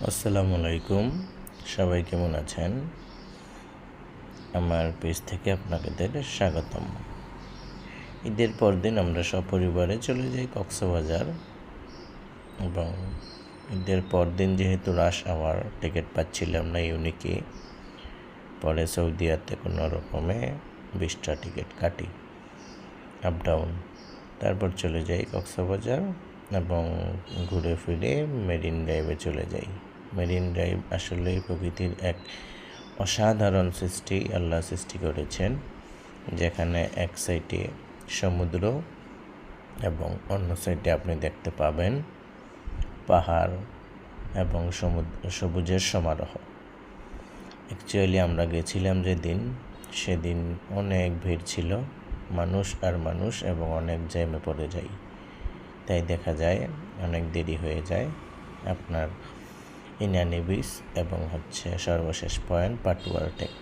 আসসালামু আলাইকুম, সবাই কেমন আছেন? আমার পেজ থেকে আপনাদের স্বাগতম। ঈদের পরদিন আমরা সপরিবারে চলে যাই কক্সবাজার এবং ঈদের পরদিন যেহেতু রাশ আওয়ার টিকিট পাচ্ছিলাম না ইউনিকে, পরে সৌদিয়াতে কোনো রকমে 20টা টিকিট কাটি আপ ডাউন। তারপর চলে যাই কক্সবাজার এবং ঘুরে ফিরে মেরিন ড্রাইভে চলে যাই। মেরিন ড্রাইভ আসলে প্রকৃতির এক অসাধারণ সৃষ্টি, আল্লাহ সৃষ্টি করেছেন, যেখানে এক সাইডে সমুদ্র এবং অন্য সাইডে আপনি দেখতে পাবেন পাহাড় এবং সবুজের সমারোহ। অ্যাকচুয়ালি আমরা গেছিলাম সেদিন অনেক ভিড় ছিল, মানুষ আর মানুষ, এবং অনেক জ্যামে পড়ে যাই, তাই দেখা যায় অনেক দেরি হয়ে যায় আপনার ইনানি বিচ এবং সর্বশেষ পয়েন্ট পাটুয়ার টেক।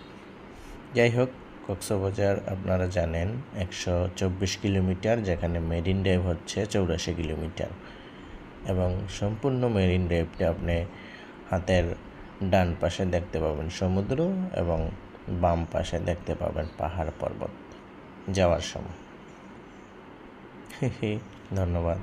যাই হোক, কক্সবাজার আপনারা জানেন 124 কিলোমিটার, যেখানে মেরিন ড্রাইভ 84 কিলোমিটার, এবং সম্পূর্ণ মেরিন ড্রাইভটা আপনি হাতের ডান পাশে দেখতে পাবেন সমুদ্র এবং বাম পাশে দেখতে পাবেন পাহাড় পর্বত যাওয়ার সময়। ধন্যবাদ।